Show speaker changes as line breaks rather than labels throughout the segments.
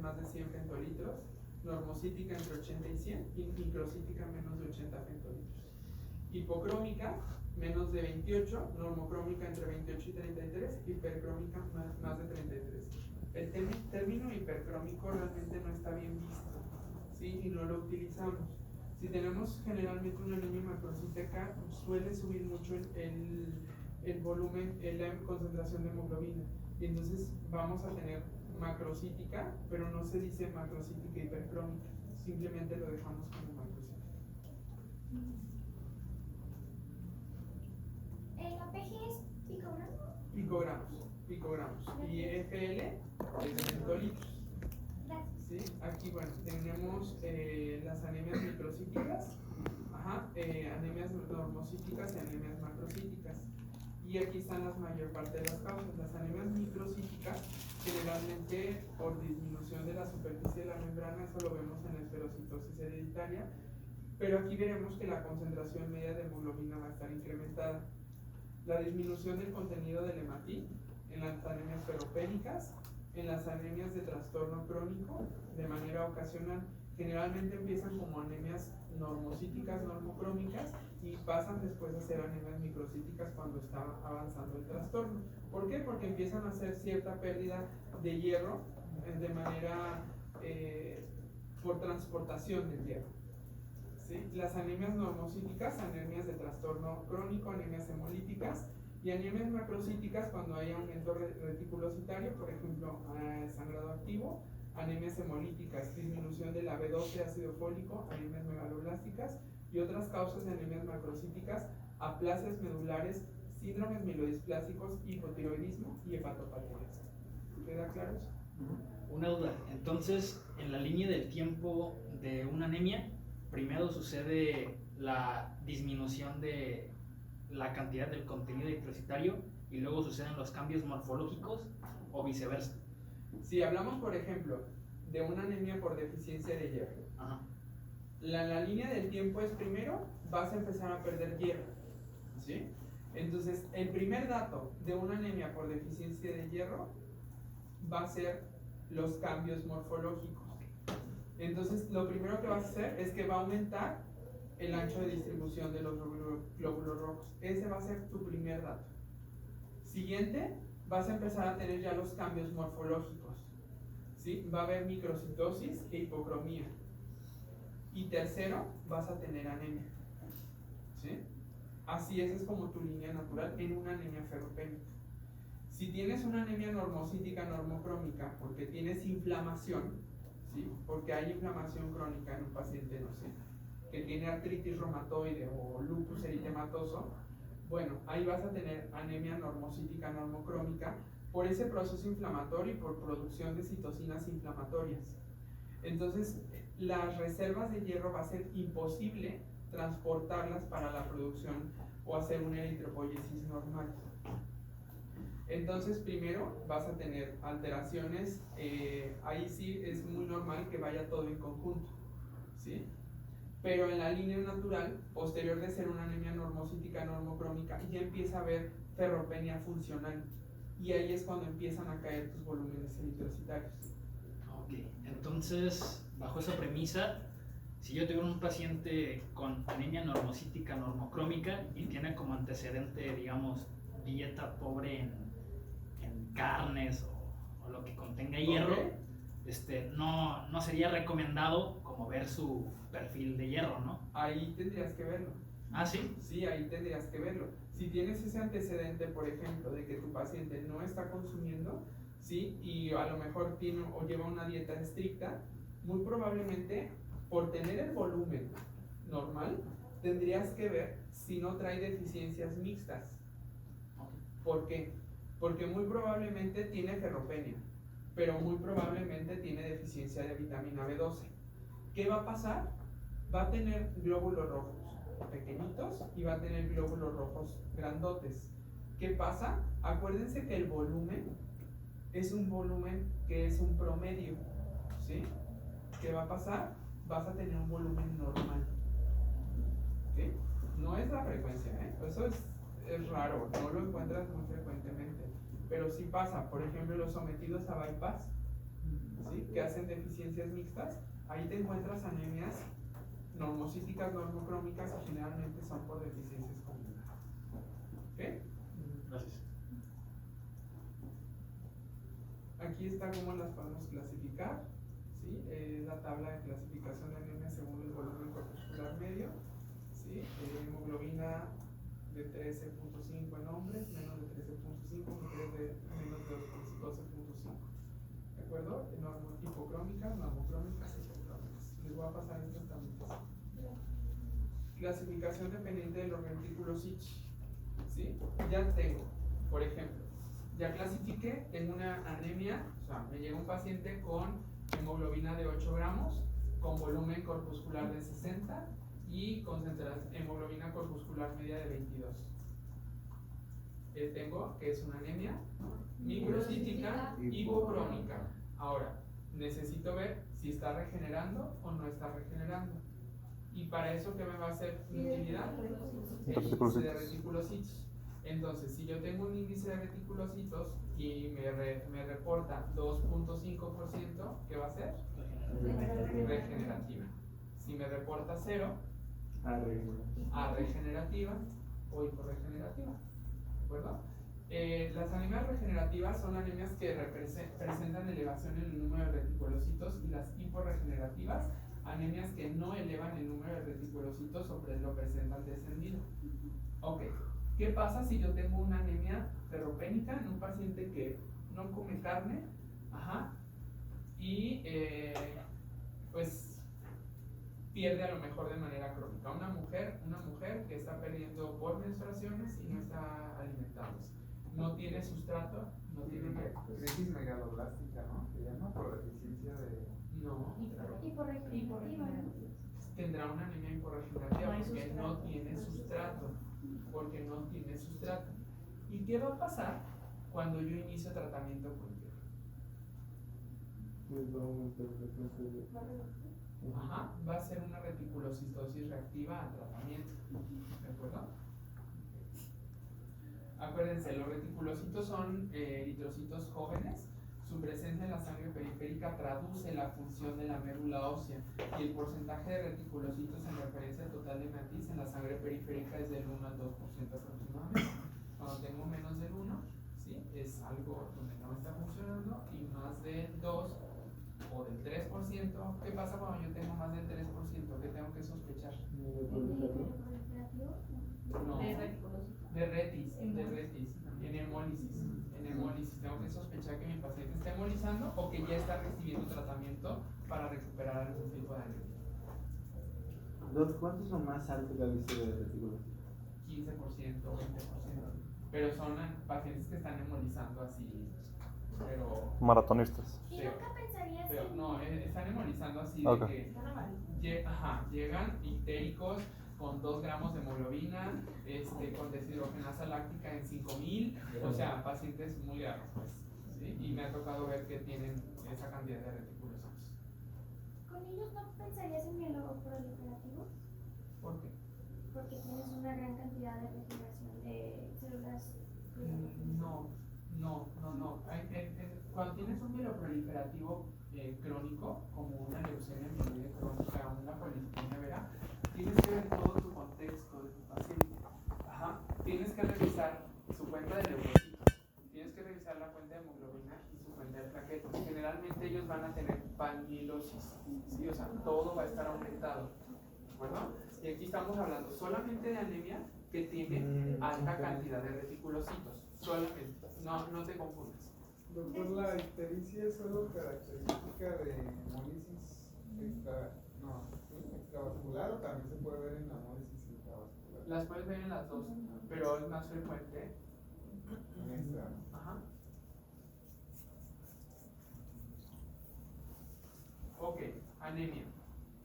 más de 100 femtolitros, normocítica entre 80 y 100 y microcítica menos de 80 femtolitros. Hipocrómica menos de 28, normocrómica entre 28 y 33, hipercrómica más de 33. El término hipercrómico realmente no está bien visto, ¿sí? Y no lo utilizamos. Si tenemos generalmente una anemia macrocítica, suele subir mucho el volumen, la concentración de hemoglobina. Y entonces vamos a tener macrocítica, pero no se dice macrocítica hipercrómica, simplemente lo dejamos como macrocítica.
¿La PG es
picogramos? Picogramos. Y FL es centolitros. ¿Sí? Aquí, bueno, tenemos las anemias microcíticas, anemias normocíticas y anemias macrocíticas. Y aquí están la mayor parte de las causas. Las anemias microcíticas, generalmente por disminución de la superficie de la membrana, eso lo vemos en la esferocitosis hereditaria, pero aquí veremos que la concentración media de hemoglobina va a estar incrementada. La disminución del contenido del hematín en las anemias ferropénicas, en las anemias de trastorno crónico de manera ocasional. Generalmente empiezan como anemias normocíticas, normocrómicas y pasan después a ser anemias microcíticas cuando está avanzando el trastorno. ¿Por qué? Porque empiezan a hacer cierta pérdida de hierro de manera por transportación del hierro. ¿Sí? Las anemias normocíticas, anemias de trastorno crónico, anemias hemolíticas, y anemias macrocíticas cuando hay aumento reticulocitario, por ejemplo, sangrado activo, anemias hemolíticas, disminución de la B12 ácido fólico, anemias megaloblásticas, y otras causas de anemias macrocíticas, aplasias medulares, síndromes mielodisplásicos, hipotiroidismo y hepatopatías. ¿Queda claro eso?
Una duda, entonces, en la línea del tiempo de una anemia, primero sucede la disminución de la cantidad del contenido eritrocitario y luego suceden los cambios morfológicos o viceversa.
Si hablamos, por ejemplo, de una anemia por deficiencia de hierro, la línea del tiempo es primero vas a empezar a perder hierro, ¿sí? Entonces, el primer dato de una anemia por deficiencia de hierro va a ser los cambios morfológicos. Entonces, lo primero que vas a hacer es que va a aumentar el ancho de distribución de los glóbulos rojos. Ese va a ser tu primer dato. Siguiente, vas a empezar a tener ya los cambios morfológicos, ¿sí? Va a haber microcitosis e hipocromía. Y tercero, vas a tener anemia, ¿sí? Así es como tu línea natural en una anemia ferropénica. Si tienes una anemia normocítica normocrómica porque tienes inflamación, ¿sí? Porque hay inflamación crónica en un paciente, no sé, que tiene artritis reumatoide o lupus eritematoso, bueno, ahí vas a tener anemia normocítica normocrómica por ese proceso inflamatorio y por producción de citocinas inflamatorias. Entonces, las reservas de hierro va a ser imposible transportarlas para la producción o hacer una eritropoyesis normal. Entonces, primero vas a tener alteraciones, ahí sí es muy normal que vaya todo en conjunto, ¿sí? Pero en la línea natural, posterior de ser una anemia normocítica normocrómica, ya empieza a haber ferropenia funcional. Y ahí es cuando empiezan a caer tus volúmenes eritrocitarios.
Ok, entonces, bajo esa premisa, si yo tengo un paciente con anemia normocítica normocrómica y tiene como antecedente, digamos, dieta pobre en carnes o lo que contenga hierro, no sería recomendado como ver su perfil de hierro, ¿no?
Ahí tendrías que verlo.
¿Ah, sí?
Sí, ahí tendrías que verlo. Si tienes ese antecedente, por ejemplo, de que tu paciente no está consumiendo, ¿sí? Y a lo mejor tiene o lleva una dieta estricta, muy probablemente por tener el volumen normal, tendrías que ver si no trae deficiencias mixtas. ¿Por qué? Porque muy probablemente tiene ferropenia, pero muy probablemente tiene deficiencia de vitamina B12. ¿Qué va a pasar? Va a tener glóbulos rojos pequeñitos y va a tener glóbulos rojos grandotes. ¿Qué pasa? Acuérdense que el volumen es un volumen que es un promedio, ¿sí? ¿Qué va a pasar? Vas a tener un volumen normal, ¿okay? No es la frecuencia, eso es raro, no lo encuentras muy frecuentemente, pero sí pasa. Por ejemplo, los sometidos a bypass, ¿sí? Que hacen deficiencias mixtas. Ahí te encuentras anemias normocíticas, normocrómicas y generalmente son por deficiencias combinadas. ¿Ok?
Gracias.
Aquí está cómo las podemos clasificar. ¿Sí? La tabla de clasificación de anemia según el volumen corpuscular medio. ¿Sí? Hemoglobina de 13.5 en hombres, menos de 13.5, mujeres de menos de 12.5. ¿De acuerdo? Hipocrómicas, normocrómicas, hipocrómicas. Les voy a pasar estas tablitas. Clasificación dependiente de los retículos Itch. ¿Sí? Ya tengo, por ejemplo, ya clasifiqué, tengo una anemia, o sea, me llega un paciente con hemoglobina de 8 gramos, con volumen corpuscular de 60 y concentración hemoglobina corpuscular media de 22. Tengo que es una anemia microcítica hipocrómica. Ahora, necesito ver si está regenerando o no está regenerando. Y para eso, ¿qué me va a hacer mi utilidad? El índice de reticulocitos. Entonces, si yo tengo un índice de reticulocitos y me reporta 2.5%, ¿qué va a ser? Regenerativa. Si me reporta 0, regenerativa o hiporregenerativa. ¿De acuerdo? Las anemias regenerativas son anemias que presentan elevación en el número de reticulocitos, y las hiporregenerativas, anemias que no elevan el número de reticulocitos o lo presentan descendido. Ok, ¿qué pasa si yo tengo una anemia ferropénica en un paciente que no come carne? Y pues pierde a lo mejor de manera crónica. Una mujer que está perdiendo por menstruaciones y no está alimentándose. No tiene sustrato, no tiene
crisis megaloblástica, ¿no? Se llama por deficiencia de...
No.
Hiporregenerativa.
Tendrá una anemia hiporregenerativa porque no tiene sustrato. Porque no tiene sustrato. ¿Y qué va a pasar cuando yo inicio tratamiento con hierro?
Pues va a aumentar la frecuencia de...
Va a ser una reticulocistosis reactiva al tratamiento. ¿De acuerdo? Acuérdense, los reticulocitos son eritrocitos jóvenes. Su presencia en la sangre periférica traduce la función de la médula ósea, y el porcentaje de reticulocitos en referencia total de matriz en la sangre periférica es del 1 al 2% aproximadamente. Cuando tengo menos del 1, ¿sí? Es algo donde no está funcionando, y más del 2 o del 3%. ¿Qué pasa cuando yo tengo más del 3%? ¿Qué tengo que sospechar? No. De retis, en hemólisis. Tengo que sospechar que mi paciente está hemolizando o que ya está recibiendo tratamiento para recuperar algún tipo de anemia.
¿Cuántos son más altos la lista de retículos?
15% o 20%. Pero son pacientes que están hemolizando así, pero...
Maratonistas.
¿Y nunca pensarías en...?
No, están hemolizando así
Okay.
de que llegan ictéricos con 2 gramos de hemoglobina, con deshidrogenasa láctica en 5000, o sea, pacientes muy graves, pues, ¿sí? Y me ha tocado ver que tienen esa cantidad de reticulocitos.
¿Con ellos no pensarías en mieloproliferativo?
¿Por qué?
Porque tienes una gran cantidad de regeneración de células.
No. Cuando tienes un mieloproliferativo crónico, como una leucemia mieloide crónica o una policytemia vera, tienes que ver todo tu contexto de tu paciente. Tienes que revisar su cuenta de leucocitos, tienes que revisar la cuenta de hemoglobina y su cuenta de plaquetas. Generalmente ellos van a tener panmilosis, ¿sí? O sea, todo va a estar aumentado, ¿de acuerdo? Y aquí estamos hablando solamente de anemia que tiene alta cantidad de reticulocitos, solamente, no te confundas.
Doctor, la ictericia es solo característica de hemólisis extravascular, o también se puede ver en la hemólisis intravascular.
Las puedes ver en las dos, pero es más frecuente
En extra.
Ok, anemia.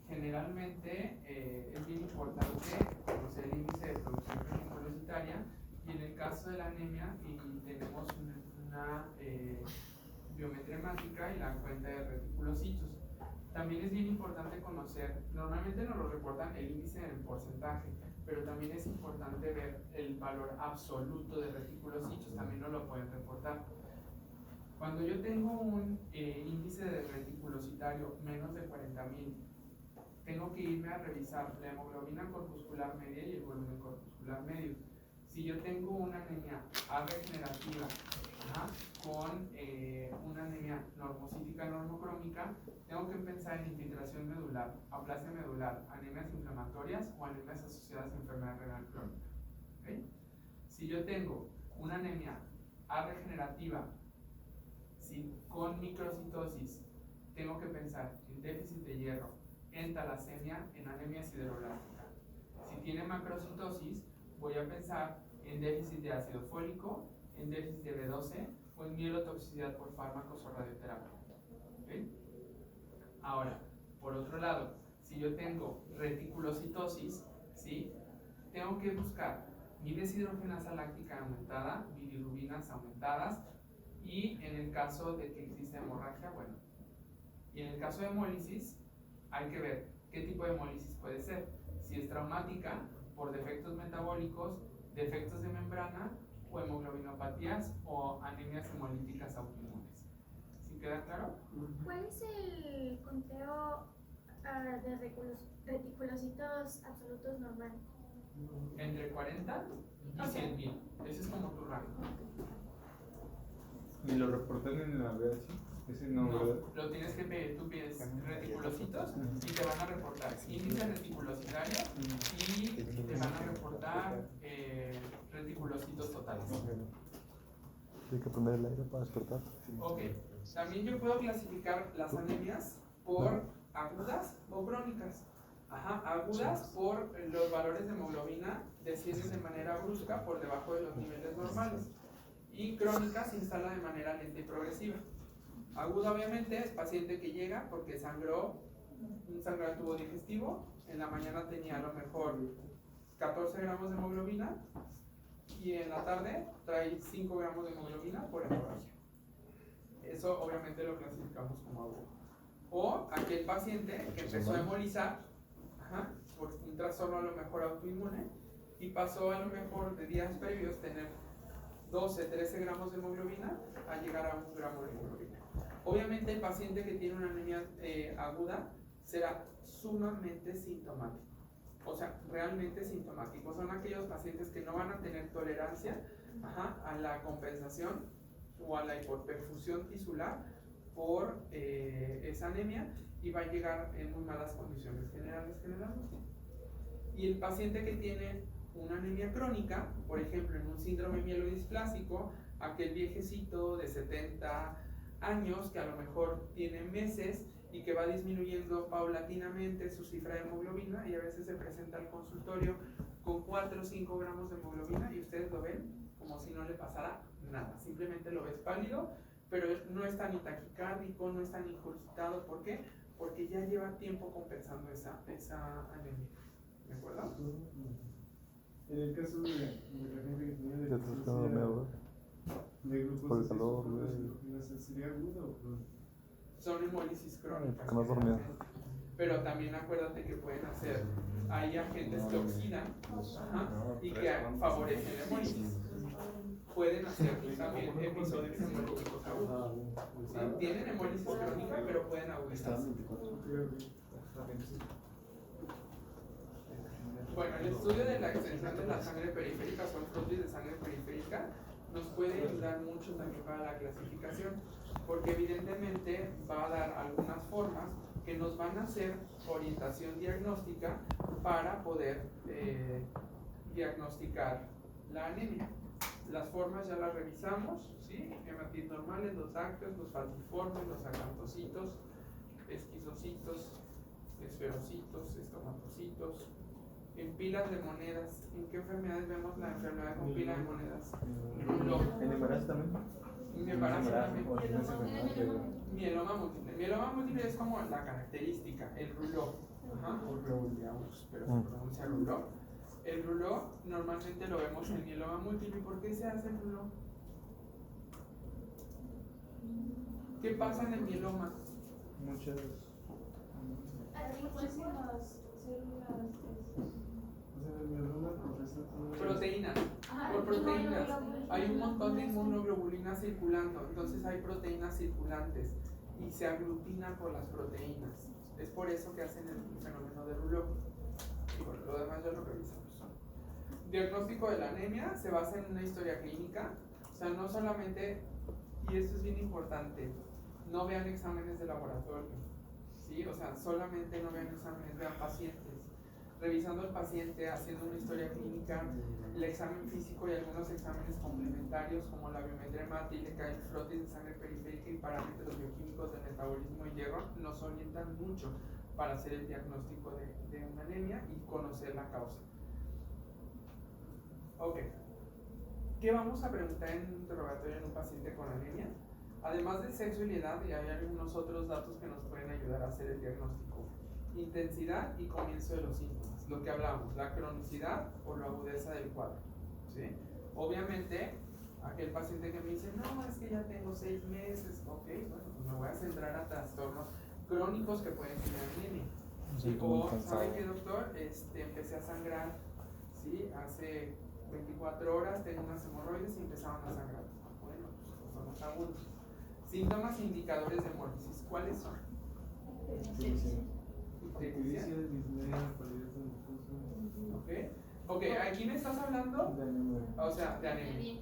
Generalmente es bien importante conocer el índice de producción reticulocitaria, y en el caso de la anemia tenemos una biometría hemática y la cuenta de reticulocitos. También es bien importante conocer, normalmente nos lo reportan el índice en porcentaje, pero también es importante ver el valor absoluto de reticulocitos, también nos lo pueden reportar. Cuando yo tengo un índice de reticulocitario menos de 40.000, tengo que irme a revisar la hemoglobina corpuscular media y el volumen corpuscular medio. Si yo tengo una anemia A regenerativa, ajá, con una anemia normocítica normocrómica, tengo que pensar en infiltración medular, aplasia medular, anemias inflamatorias o anemias asociadas a enfermedad renal crónica. ¿Okay? Si yo tengo una anemia A regenerativa, ¿sí?, con microcitosis, tengo que pensar en déficit de hierro, en talasemia, en anemia siderolástica. Si tiene macrocitosis, voy a pensar en déficit de ácido fólico, en déficit de B12 o en mielotoxicidad por fármacos o radioterapia. ¿Okay? Ahora, por otro lado, si yo tengo reticulocitosis, ¿sí?, tengo que buscar mi deshidrogenasa láctica aumentada, bilirrubinas aumentadas, y en el caso de que exista hemorragia, bueno, y en el caso de hemólisis, hay que ver qué tipo de hemólisis puede ser. Si es traumática, por defectos metabólicos, defectos de membrana o hemoglobinopatías o anemias hemolíticas autoinmunes. ¿Sí queda claro?
¿Cuál es el conteo de reticulocitos absolutos normal?
Entre 40 y 100.000. Ese es como tu rango.
¿Y lo reportan en la VH? Ese no, ¿verdad?
Lo tienes que pedir. Tú pides reticulocitos y te van a reportar índice reticulocitario y te van a reportar reticulocitos totales.
Hay que prender el aire para despertar.
Ok. También yo puedo clasificar las anemias por agudas o crónicas. Ajá, agudas por los valores de hemoglobina descienden de manera brusca por debajo de los niveles normales, y crónica se instala de manera lenta y progresiva. Aguda obviamente es paciente que llega porque sangró, un sangrado tubo digestivo, en la mañana tenía a lo mejor 14 gramos de hemoglobina y en la tarde trae 5 gramos de hemoglobina por hemorragia. Eso obviamente lo clasificamos como agudo. O aquel paciente que empezó a hemolizar, ajá, por un trastorno a lo mejor autoinmune, y pasó a lo mejor de días previos tener 12, 13 gramos de hemoglobina a llegar a 1 gramo de hemoglobina. Obviamente el paciente que tiene una anemia aguda será sumamente sintomático, o sea, realmente sintomático. Son aquellos pacientes que no van a tener tolerancia, ajá, a la compensación o a la hipoperfusión tisular por esa anemia, y va a llegar en muy malas condiciones generalmente. Y el paciente que tiene una anemia crónica, por ejemplo en un síndrome mielodisplásico, aquel viejecito de 70 años que a lo mejor tiene meses y que va disminuyendo paulatinamente su cifra de hemoglobina, y a veces se presenta al consultorio con 4 o 5 gramos de hemoglobina y ustedes lo ven como si no le pasara nada, simplemente lo ves pálido, pero no está ni taquicárdico, no está ni incurgitado. ¿Por qué? Porque ya lleva tiempo compensando esa anemia. ¿De acuerdo?
En el caso de la gente que tenía
Ya te estás quedando dormido,
de grupos
por el calor,
¿sería aguda o crónica?
Son hemólisis crónicas.
Porque no has dormido.
Pero también acuérdate que pueden hacer, hay agentes que oxidan, ajá, y que favorecen la hemólisis. Pueden hacer también episodios hemolíticos agudos. ¿Sí? Tienen hemólisis crónica, pero pueden agudizarse. Bueno, el estudio de la extensión de la sangre periférica, son frotis de sangre periférica, nos puede ayudar mucho también para la clasificación, porque evidentemente va a dar algunas formas que nos van a hacer orientación diagnóstica para poder diagnosticar la anemia. Las formas ya las revisamos, ¿sí? Hematis normales, los lácteos, los falciformes, los acantocitos, esquizocitos, esferocitos, estomatocitos. En pilas de monedas, ¿en qué enfermedades vemos la enfermedad con pila de monedas?
¿En embarazo también?
En embarazo también.
Mieloma
Mieloma múltiple. Mieloma múltiple es como la característica, el rouleau. Ajá, o rouleaux, pero se pronuncia rouleau. El rouleau normalmente lo vemos en mieloma múltiple. ¿Por qué se hace el rouleau? ¿Qué pasa en el mieloma?
Muchas. O sea, el mieloma procesa todo.
Proteínas.
Ajá,
Por proteínas.
inmunoglobulinas.
Hay un montón de inmunoglobulinas circulando, entonces hay proteínas circulantes y se aglutinan por las proteínas. Es por eso que hacen el fenómeno de Rouleau. Y bueno, lo demás ya lo revisamos. Diagnóstico de la anemia se basa en una historia clínica, o sea, no solamente, y esto es bien importante, no vean exámenes de laboratorio, ¿sí? O sea, solamente no vean exámenes, vean pacientes. Revisando al paciente, haciendo una historia clínica, el examen físico y algunos exámenes complementarios como la biometría hemática, el frotis de sangre periférica y parámetros bioquímicos del metabolismo y hierro nos orientan mucho para hacer el diagnóstico de una anemia y conocer la causa. Ok, ¿qué vamos a preguntar en un interrogatorio en un paciente con anemia? Además del sexo y la edad, y hay algunos otros datos que nos pueden ayudar a hacer el diagnóstico. Intensidad y comienzo de los síntomas, lo que hablamos, la cronicidad o la agudeza del cuadro, ¿sí? Obviamente, aquel paciente que me dice, no, es que ya tengo 6 meses, ok, bueno, pues me voy a centrar a trastornos crónicos que pueden tener anemia.
Sí,
O,
muy
¿sabe
cansado.
qué, doctor? Empecé a sangrar, ¿sí? Hace 24 horas tengo unas hemorroides y empezaron a sangrar. Bueno, pues son los agudos. Síntomas e indicadores de hemólisis, ¿cuáles son? Ictericia.
Ictericia, disnea, palidez del difuso.
Ok, ¿aquí me estás hablando?
De anemia.
O sea, de anemia.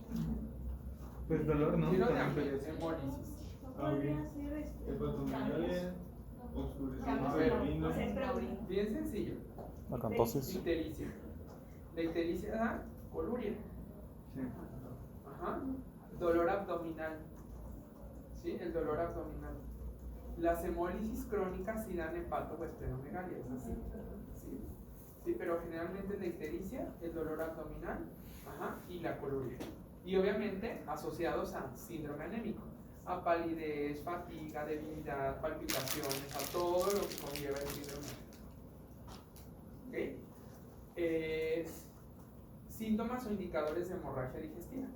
Pues dolor, ¿no?
Quiero de
También
anemia,
podría ser.
hemólisis.
Ah, bien. Hepatomegalia, oscurecimiento
A ver.
del vino.
Bien sencillo.
Acantosis.
Ictericia. La ictericia da coluria.
Sí.
Ajá. Dolor abdominal. ¿Sí? El dolor abdominal. Las hemólisis crónicas sí dan hepato o esplenomegalia, es así. ¿Sí? Sí, pero generalmente la ictericia, el dolor abdominal, ajá, y la coluria. Y obviamente asociados a síndrome anémico, a palidez, fatiga, debilidad, palpitaciones, a todo lo que conlleva el síndrome anémico. ¿Ok? Síntomas o indicadores de hemorragia digestiva.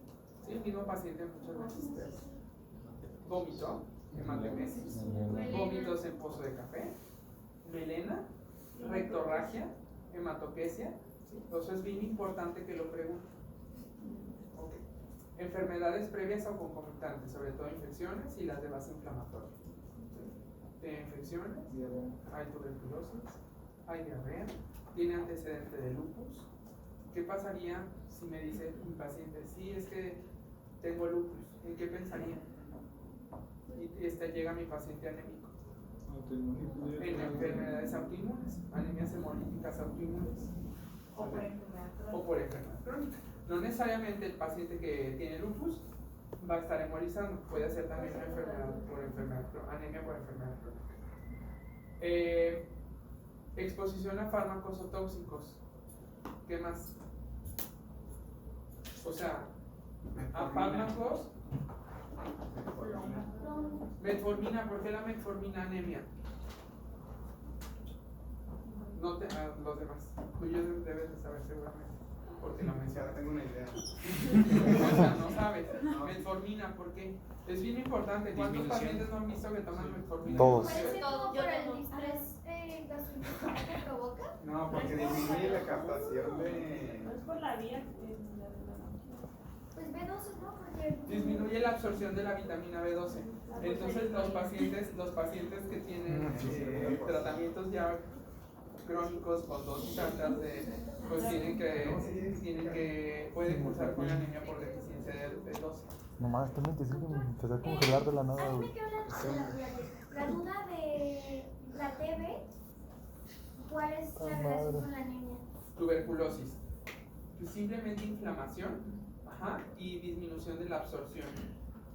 ¿Sí? El mismo paciente muchas veces te hace vómito, hematemesis, vómitos en pozo de café, melena, rectorragia, hematoquesia. ¿Sí? Entonces es bien importante que lo pregunten. Okay. Enfermedades previas o concomitantes, sobre todo infecciones y las de base inflamatoria. ¿Sí? De infecciones,
Diarrea.
hay tuberculosis, hay diarrea, tiene antecedente de lupus. ¿Qué pasaría si me dice mi paciente, sí, es que tengo lupus? ¿En qué pensaría? Y llega mi paciente anémico.
Autoinmunidad.
En enfermedades autoinmunes, anemias hemolíticas autoinmunes.
O por enfermedad
O por enfermedad crónica. No necesariamente el paciente que tiene lupus va a estar hemolizando, puede ser también una enfermedad por enfermedad, anemia por enfermedad crónica. Exposición a fármacos o tóxicos. ¿Qué más? O sea, a fármacos. Metformina, ¿por qué la metformina anemia? No te, los demás. Tú ya debes de saber seguramente. Porque la
Ya
mencionas.
tengo una idea.
O sea, no sabes. Metformina, ¿por qué? Es bien importante. ¿Cuántos
Disminución.
pacientes no han visto que toman metformina?
Todos.
Parece como
Yo
por el
tomo.
distrés gastrointestinal que provoca.
No, porque disminuye la captación de.
No es por la vía
Pues B12, ¿no? Porque
Disminuye la absorción de la vitamina B12. Entonces los pacientes que tienen tratamientos ya crónicos con dosis altas pues pueden cursar con anemia por deficiencia de B12.
Nomás está 25 me empecé a congelar de la
a
nada.
mí
güey.
me quedó la duda de la TB. ¿Cuál es la relación
madre.
con la anemia?
Tuberculosis. Simplemente inflamación, ajá, y disminución de la absorción.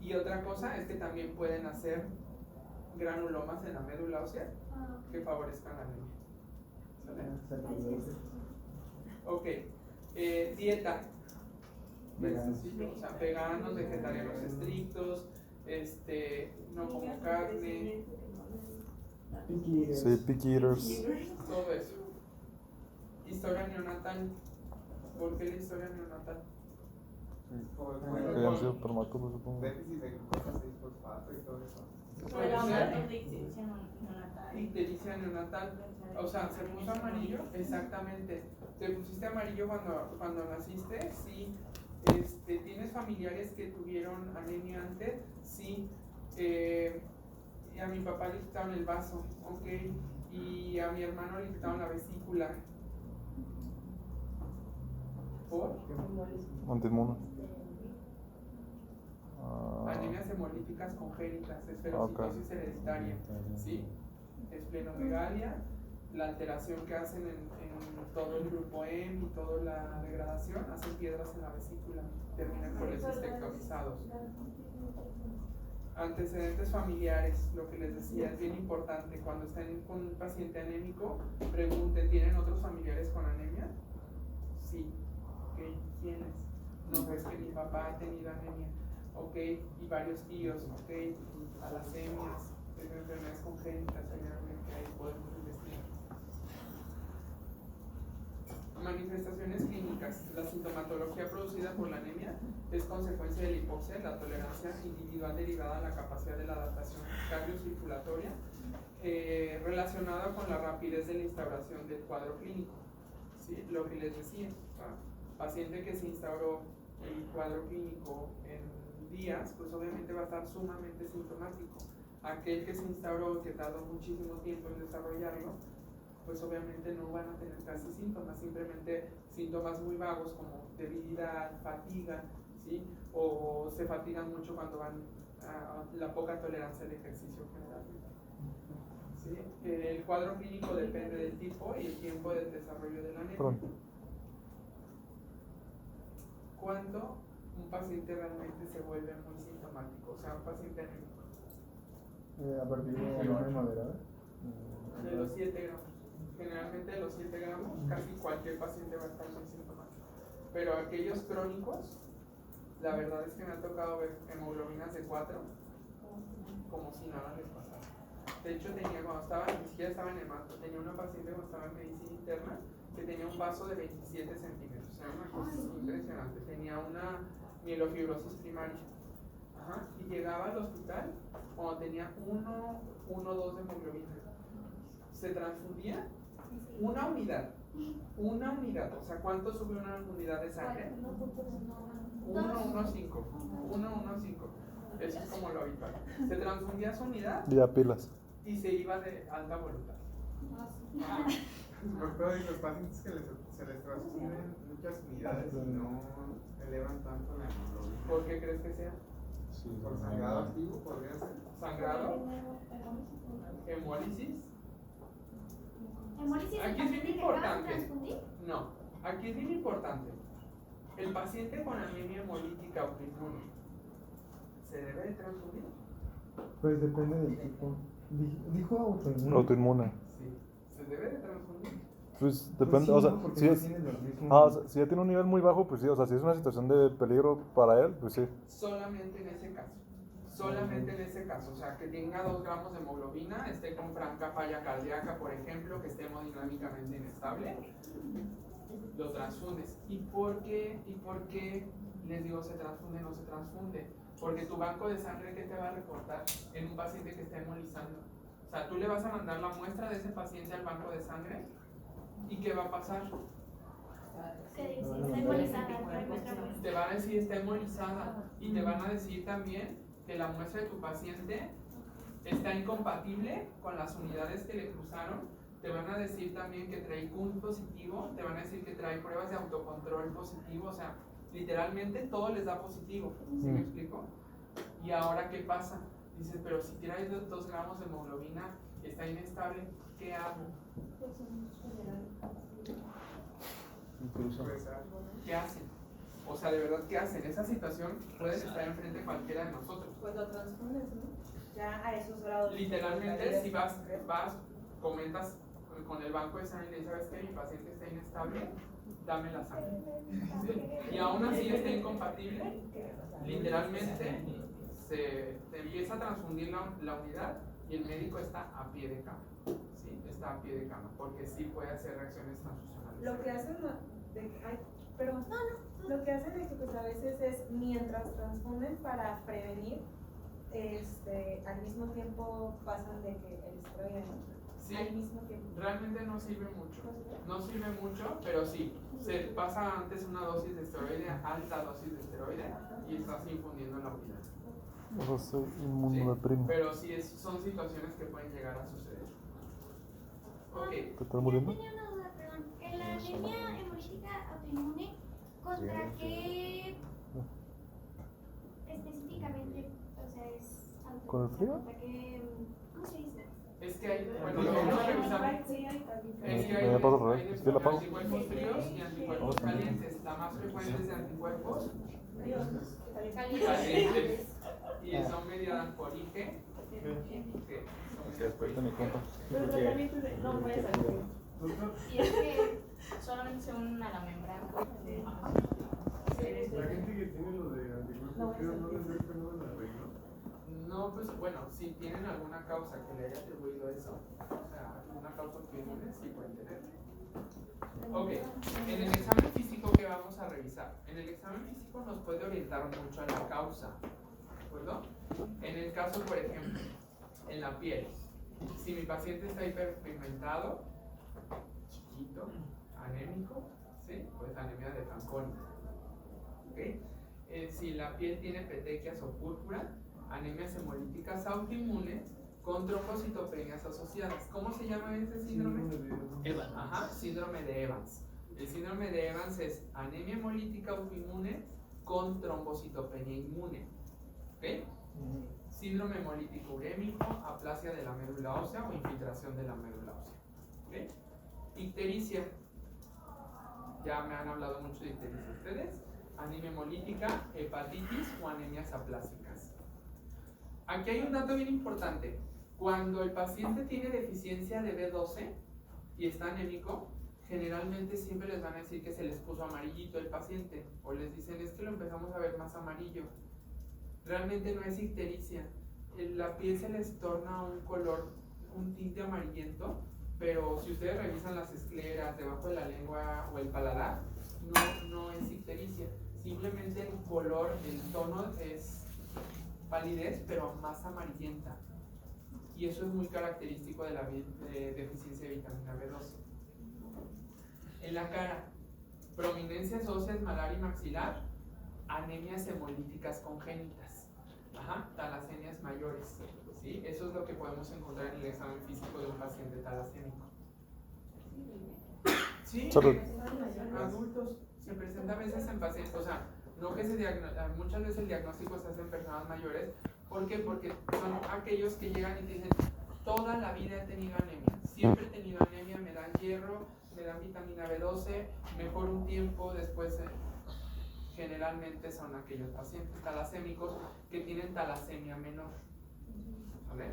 Y otra cosa es que también pueden hacer granulomas en la médula ósea que favorezcan la anemia. ¿Sale? Ok. Dieta.
Veganos.
Sencillo, o sea, veganos, vegetarianos estrictos, no como carne,
Sí, picky eaters.
todo eso. Historia neonatal. ¿Por qué la historia neonatal?
Que hayan sido prematuros, supongo.
Déficit de glucosa 6-fosfato y todo eso.
Puede
Pero
ser
no de ictericia neonatal.
ictericia neonatal. O sea, se puso amarillo, exactamente. Te pusiste amarillo cuando naciste, sí. ¿Tienes familiares que tuvieron anemia antes? Sí. Y a mi papá le quitaron el vaso, ok. Y a mi hermano le quitaron la vesícula. ¿Por?
Antiinmune.
Anemias hemolíticas congénitas, esferocitosis hereditaria, ¿sí? Esplenomegalia, la alteración que hacen en todo el grupo M y toda la degradación, hacen piedras en la vesícula, terminan colecistectomizados. Antecedentes familiares, lo que les decía, es bien importante. Cuando estén con un paciente anémico, pregunten, ¿tienen otros familiares con anemia? Sí. Ok, ¿quiénes? No, pues que mi papá ha tenido anemia. Ok, y varios tíos, ok, talasemias, enfermedades congénitas, generalmente ahí podemos investigar. Manifestaciones clínicas. La sintomatología producida por la anemia es consecuencia de la hipoxia, la tolerancia individual derivada de la capacidad de la adaptación cardiocirculatoria, relacionada con la rapidez de la instauración del cuadro clínico. ¿Sí? Lo que les decía, paciente que se instauró el cuadro clínico en días, pues obviamente va a estar sumamente sintomático. Aquel que se instauró, que tardó muchísimo tiempo en desarrollarlo, pues obviamente no van a tener casi síntomas, simplemente síntomas muy vagos como debilidad, fatiga, ¿sí? O se fatigan mucho cuando van a la poca tolerancia al ejercicio generalmente. ¿Sí? El cuadro clínico depende del tipo y el tiempo del desarrollo de la anemia. ¿Cuándo un paciente realmente se vuelve muy sintomático? O sea, un paciente anémico.
A partir de anemia moderada.
De los 7 gramos. Generalmente de los 7 gramos, casi cualquier paciente va a estar muy sintomático. Pero aquellos crónicos, la verdad es que me ha tocado ver hemoglobinas de 4 como si nada les pasara. De hecho, cuando estaba, ni siquiera estaba en hemato, tenía una paciente cuando estaba en medicina interna que tenía un vaso de 27 centímetros. O sea, una cosa impresionante. Tenía una mielofibrosis primaria. Ajá. Y llegaba al hospital cuando tenía 1 o 2 de hemoglobina. Se transfundía una unidad. O sea, ¿cuánto sube una unidad de sangre? 1,15. Eso es como lo habitual. Se transfundía su unidad
Ya pilas.
y se iba de alta voluntad.
Doctor, y los pacientes que se les transfieren muchas unidades y no elevan tanto la hemoglobina.
¿Por qué crees que sea?
Sí,
¿Por sangrado activo podría ser?
Sangrado, hemólisis.
¿Hemólisis
Aquí
del
es bien
paciente que acaba de
importante.
transfundir?
No, aquí es bien importante. El paciente con anemia hemolítica autoinmune, ¿se debe de transfundir?
Pues depende del tipo. Dijo autoinmune.
Autoinmune.
Sí, se debe de transfundir.
Pues
Pues
depende,
sí,
o sea,
¿no? Porque
si
no
es,
tiene los mismos.
o sea, si ya tiene un nivel muy bajo, pues sí, o sea, si es una situación de peligro para él, pues sí.
Solamente en ese caso. Solamente en ese caso. O sea, que tenga 2 gramos de hemoglobina, esté con franca falla cardíaca, por ejemplo, que esté hemodinámicamente inestable, lo transfundes. ¿Y por qué les digo se transfunde o no se transfunde? Porque tu banco de sangre, ¿qué te va a reportar en un paciente que está hemolizando? O sea, tú le vas a mandar la muestra de ese paciente al banco de sangre y ¿qué va a pasar?
Que dice, está hemolizada,
Te van a decir está hemolizada y te van a decir también que la muestra de tu paciente está incompatible con las unidades que le cruzaron. Te van a decir también que trae CUN positivo, te van a decir que trae pruebas de autocontrol positivo, o sea, literalmente todo les da positivo, ¿sí me explico? Y ahora, ¿qué pasa? Dices, pero si traes 2 gramos de hemoglobina, está inestable, ¿qué hago?
Incluso.
¿Qué hacen? O sea, de verdad, ¿qué hacen? Esa situación puede estar enfrente de cualquiera de nosotros.
Pues lo transfundes, ¿no? Ya a esos grados.
Literalmente, si vas, comentas con el banco de sangre y le dices, ¿sabes qué? Mi paciente está inestable, dame la sangre. ¿Sí? Y aún así está incompatible, literalmente se empieza a transfundir la unidad y el médico está a pie de cama. ¿Sí? Está a pie de cama, porque sí puede hacer reacciones transfusionales.
Lo que hacen pero lo que hacen es que pues a veces es mientras transfunden para prevenir, al mismo tiempo pasan de que el esteroide, ¿no?
Sí,
Al mismo tiempo.
realmente no sirve mucho. No sirve mucho, pero sí. Se pasa antes una dosis de esteroide, alta dosis de esteroide, y estás infundiendo la unidad.
O sea, soy
Sí,
inmunodeprimido.
pero sí son situaciones que pueden llegar a suceder. Ok.
¿Te estás muriendo?
Yo tenía una duda, perdón. En la anemia hemolítica autoinmune, ¿contra qué específicamente? O sea, es
¿Con el frío?
¿Contra qué? ¿Cómo se dice?
Es que hay, bueno, lo vamos a revisar. Es que
Me pasa al revés,
hay
es que la apago.
anticuerpos fríos y anticuerpos calientes. La más frecuente es de anticuerpos calientes y son mediadas por IG. Que son
Después de mi compa.
Pero tratamientos de, no voy a salir. Y es que solamente se unen a la membrana.
La gente que tiene lo de anticuerpos fríos no les da que no la arregló.
No, pues bueno, si tienen alguna causa que le haya atribuido eso, o sea, alguna causa autoinmune, sí pueden tener. Ok, en el examen físico que vamos a revisar, en el examen físico nos puede orientar mucho a la causa, ¿de acuerdo? En el caso, por ejemplo, en la piel, si mi paciente está hiperpigmentado, chiquito, anémico, ¿sí? Pues anemia de Fanconi. ¿Ok? Si la piel tiene petequias o púrpura, anemias hemolíticas autoinmunes con trombocitopenias asociadas. ¿Cómo se llama este síndrome?
Evans.
Ajá, síndrome de Evans. El síndrome de Evans es anemia hemolítica autoinmune con trombocitopenia inmune. ¿Ok? Síndrome hemolítico urémico, aplasia de la médula ósea o infiltración de la médula ósea. ¿Ok? Ictericia. Ya me han hablado mucho de ictericia ustedes. Anemia hemolítica, hepatitis o anemias aplásicas. Aquí hay un dato bien importante. Cuando el paciente tiene deficiencia de B12 y está anémico, generalmente siempre les van a decir que se les puso amarillito el paciente, o les dicen es que lo empezamos a ver más amarillo. Realmente no es ictericia. La piel se les torna un color, un tinte amarillento, pero si ustedes revisan las escleras debajo de la lengua o el paladar, no es ictericia. Simplemente el color, el tono es palidez, pero más amarillenta. Y eso es muy característico de la deficiencia de vitamina B12. En la cara, prominencias óseas malar y maxilar, anemias hemolíticas congénitas, talasemias mayores. ¿Sí? Eso es lo que podemos encontrar en el examen físico de un paciente talasémico. Sí, adultos. Se presenta a veces en pacientes, o sea, no que muchas veces el diagnóstico se hace en personas mayores. ¿Por qué? Porque son aquellos que llegan y te dicen, toda la vida he tenido anemia, siempre he tenido anemia, me dan hierro, me dan vitamina B12, mejor un tiempo, después generalmente son aquellos pacientes talasémicos que tienen talasemia menor. ¿Vale?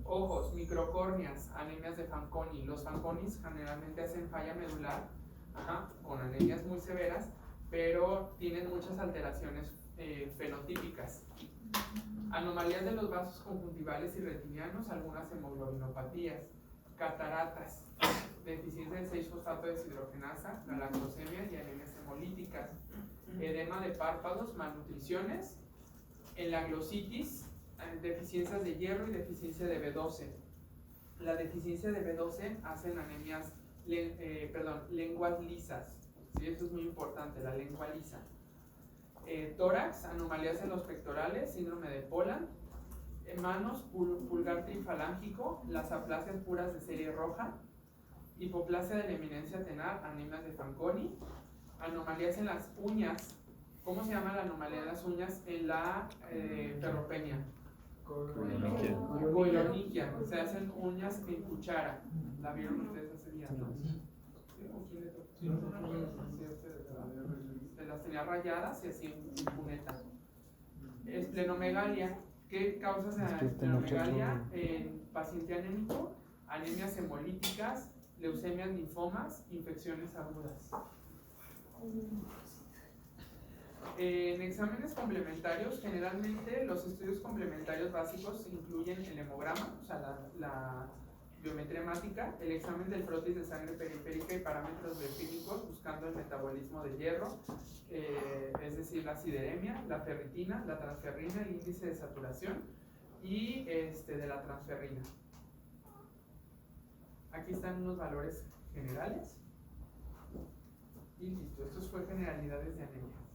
Ojos, microcórneas, anemias de Fanconi. Los Fanconis generalmente hacen falla medular, con anemias muy severas, pero tienen muchas alteraciones fenotípicas. Anomalías de los vasos conjuntivales y retinianos, algunas hemoglobinopatías, cataratas, deficiencia de 6-fosfato deshidrogenasa, galactosemia y anemias hemolíticas, edema de párpados, malnutriciones, en la glositis, deficiencias de hierro y deficiencia de B12. La deficiencia de B12 hacen anemias, lenguas lisas. ¿Sí? Eso es muy importante, la lengua lisa. Tórax, anomalías en los pectorales, síndrome de Poland. Manos, pulgar trifalángico, las aplasias puras de serie roja. Hipoplasia de la eminencia tenar, anemias de Fanconi. Anomalías en las uñas. ¿Cómo se llama la anomalía en las uñas? En la ferropenia. Coiloniquia. Se hacen uñas en cuchara. ¿La vieron ustedes hace días, no? ¿O quién le tocó? Sí, ustedes, ¿verdad? Se las tenía rayadas y así en cuneta. Esplenomegalia. ¿Qué causas de esplenomegalia en paciente anémico? Anemias hemolíticas, leucemias, linfomas, infecciones agudas. En exámenes complementarios, generalmente los estudios complementarios básicos incluyen el hemograma, o sea, biometría hemática, el examen del frotis de sangre periférica y parámetros bioquímicos buscando el metabolismo de hierro, es decir, la sideremia, la ferritina, la transferrina, el índice de saturación y de la transferrina. Aquí están unos valores generales y listo, estos fue generalidades de anemia.